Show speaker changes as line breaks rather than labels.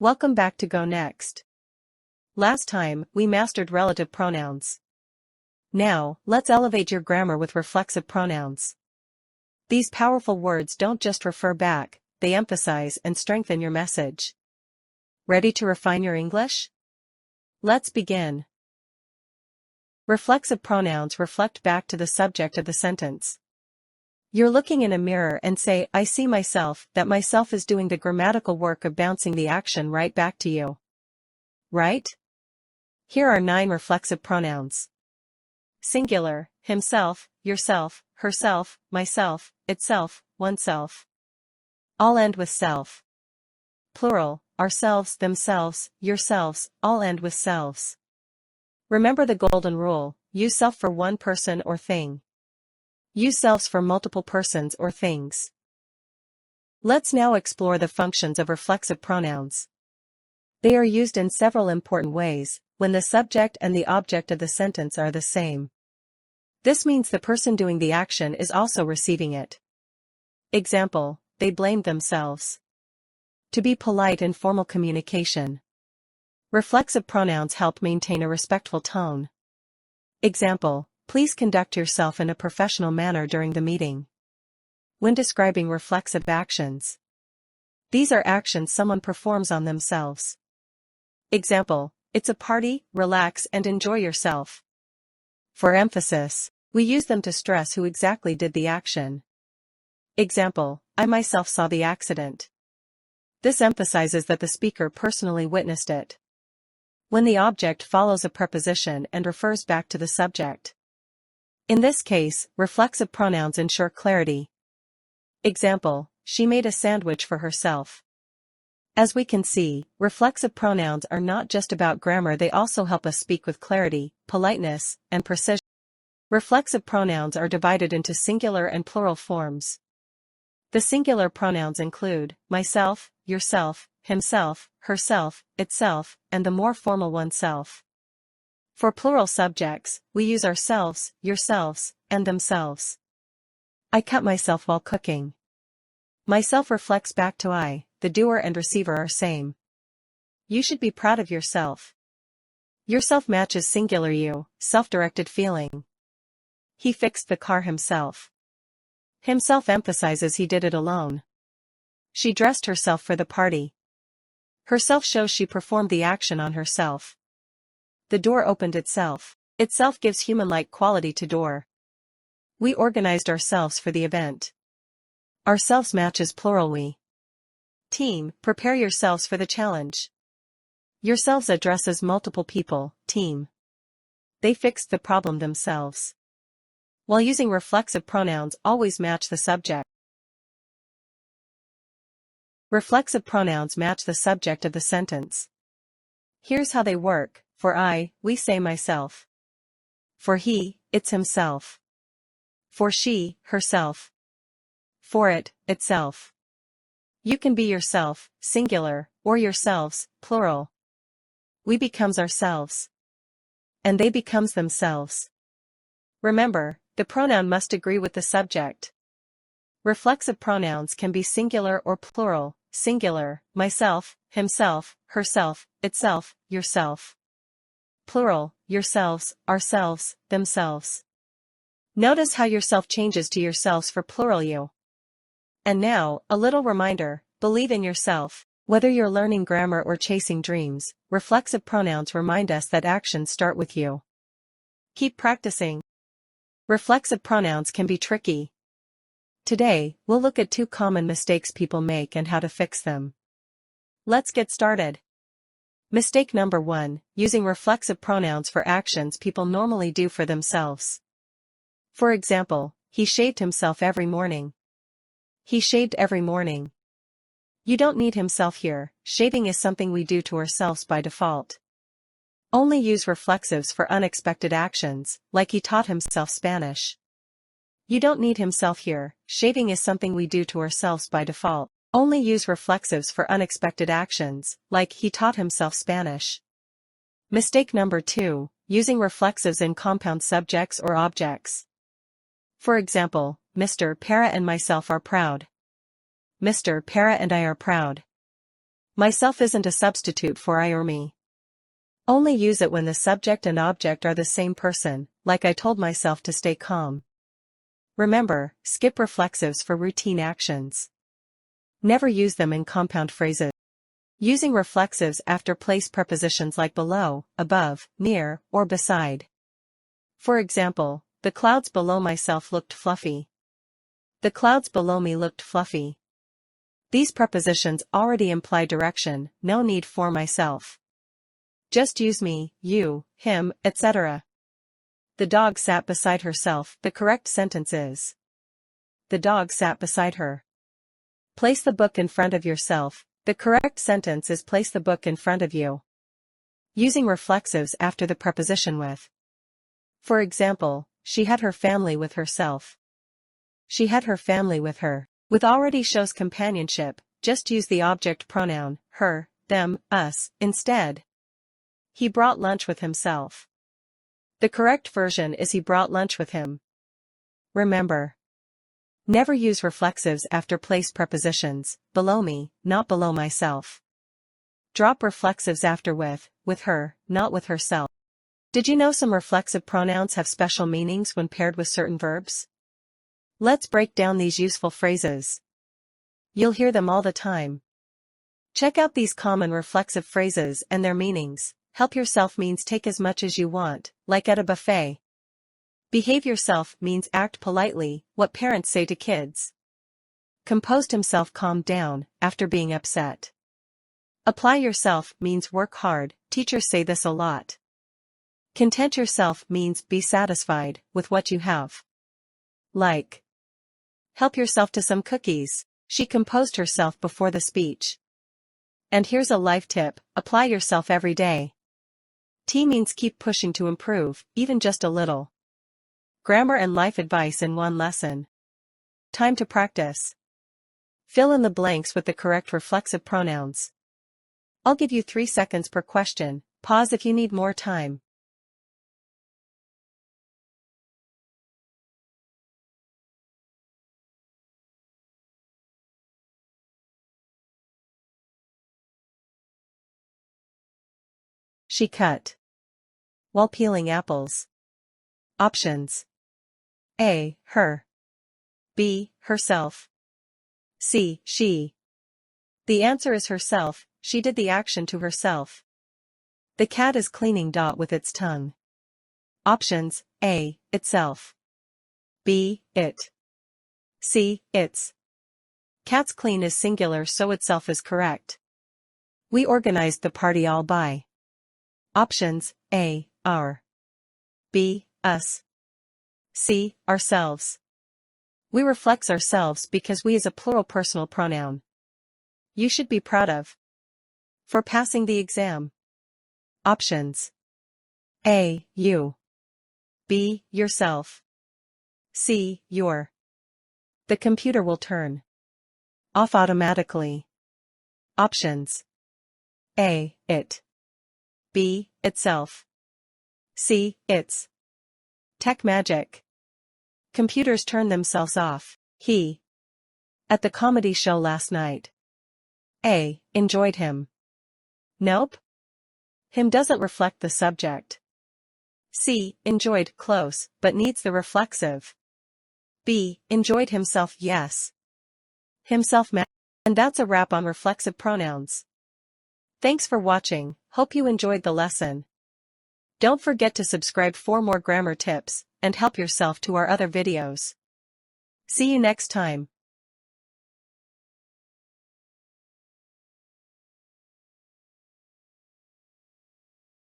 Welcome back to Go Next. Last time, we mastered relative pronouns. Now, let's elevate your grammar with reflexive pronouns. These powerful words don't just refer back, they emphasize and strengthen your message. Ready to refine your English? Let's begin. Reflexive pronouns reflect back to the subject of the sentence. You're looking in a mirror and say, I see myself, that myself is doing the grammatical work of bouncing the action right back to you. Right? Here are 9 reflexive pronouns. Singular, himself, yourself, herself, myself, itself, oneself. All end with self. Plural, ourselves, themselves, yourselves, all end with selves. Remember the golden rule, use self for one person or thing. Use selves for multiple persons or things. Let's now explore the functions of reflexive pronouns. They are used in several important ways, when the subject and the object of the sentence are the same. This means the person doing the action is also receiving it. Example, they blamed themselves. To be polite in formal communication. Reflexive pronouns help maintain a respectful tone. Example, please conduct yourself in a professional manner during the meeting. When describing reflexive actions. These are actions someone performs on themselves. Example, it's a party, relax and enjoy yourself. For emphasis, we use them to stress who exactly did the action. Example, I myself saw the accident. This emphasizes that the speaker personally witnessed it. When the object follows a preposition and refers back to the subject. In this case, reflexive pronouns ensure clarity. Example, she made a sandwich for herself. As we can see, reflexive pronouns are not just about grammar, they also help us speak with clarity, politeness, and precision. Reflexive pronouns are divided into singular and plural forms. The singular pronouns include myself, yourself, himself, herself, itself, and the more formal oneself. For plural subjects, we use ourselves, yourselves, and themselves. I cut myself while cooking. Myself reflects back to I, the doer and receiver are same. You should be proud of yourself. Yourself matches singular you, self-directed feeling. He fixed the car himself. Himself emphasizes he did it alone. She dressed herself for the party. Herself shows she performed the action on herself. The door opened itself. Itself gives human-like quality to door. We organized ourselves for the event. Ourselves matches plural we. Team, prepare yourselves for the challenge. Yourselves addresses multiple people, team. They fixed the problem themselves. While using reflexive pronouns, always match the subject. Reflexive pronouns match the subject of the sentence. Here's how they work. For I, we say myself. For he, it's himself. For she, herself. For it, itself. You can be yourself, singular, or yourselves, plural. We becomes ourselves. And they becomes themselves. Remember, the pronoun must agree with the subject. Reflexive pronouns can be singular or plural, singular, myself, himself, herself, itself, yourself. Plural, yourselves, ourselves, themselves. Notice how yourself changes to yourselves for plural you. And now, a little reminder, believe in yourself. Whether you're learning grammar or chasing dreams, reflexive pronouns remind us that actions start with you. Keep practicing. Reflexive pronouns can be tricky. Today, we'll look at 2 common mistakes people make and how to fix them. Let's get started. Mistake number 1, using reflexive pronouns for actions people normally do for themselves. For example, he shaved himself every morning. He shaved every morning. You don't need himself here, shaving is something we do to ourselves by default. Only use reflexives for unexpected actions, like he taught himself Spanish. You don't need himself here, shaving is something we do to ourselves by default. Only use reflexives for unexpected actions, like he taught himself Spanish. Mistake number 2, using reflexives in compound subjects or objects. For example, Mr. Para and myself are proud. Mr. Para and I are proud. Myself isn't a substitute for I or me. Only use it when the subject and object are the same person, like I told myself to stay calm. Remember, skip reflexives for routine actions. Never use them in compound phrases. Using reflexives after place prepositions like below, above, near, or beside. For example, the clouds below myself looked fluffy. The clouds below me looked fluffy. These prepositions already imply direction, no need for myself. Just use me, you, him, etc. The dog sat beside herself. The correct sentence is: the dog sat beside her. Place the book in front of yourself. The correct sentence is place the book in front of you. Using reflexives after the preposition with. For example, she had her family with herself. She had her family with her. With already shows companionship, just use the object pronoun, her, them, us, instead. He brought lunch with himself. The correct version is he brought lunch with him. Remember. Never use reflexives after place prepositions, below me, not below myself. Drop reflexives after with her, not with herself. Did you know some reflexive pronouns have special meanings when paired with certain verbs? Let's break down these useful phrases. You'll hear them all the time. Check out these common reflexive phrases and their meanings. Help yourself means take as much as you want, like at a buffet. Behave yourself means act politely, what parents say to kids. Composed himself calmed down, after being upset. Apply yourself means work hard, teachers say this a lot. Content yourself means be satisfied with what you have. Like. Help yourself to some cookies. She composed herself before the speech. And here's a life tip, apply yourself every day. T means keep pushing to improve, even just a little. Grammar and life advice in one lesson. Time to practice. Fill in the blanks with the correct reflexive pronouns. I'll give you 3 seconds per question, pause if you need more time. She cut. While peeling apples. Options. A. Her. B. Herself. C. She. The answer is herself, she did the action to herself. The cat is cleaning with its tongue. Options. A. Itself. B. It. C. Its. Cat's clean is singular so itself is correct. We organized the party all by. Options. A. Our. B. Us. C. Ourselves. We reflex ourselves because we is a plural personal pronoun. You should be proud of. For passing the exam. Options. A. You. B. Yourself. C. Your. The computer will turn off automatically. Options. A. It. B. Itself. C. Its. Tech magic. Computers turn themselves off. He. At the comedy show last night. A. Enjoyed him. Nope. Him doesn't reflect the subject. C. Enjoyed close, but needs the reflexive. B. Enjoyed himself yes. Himself and that's a wrap on reflexive pronouns. Thanks for watching, hope you enjoyed the lesson. Don't forget to subscribe for more grammar tips, and help yourself to our other videos. See you next time.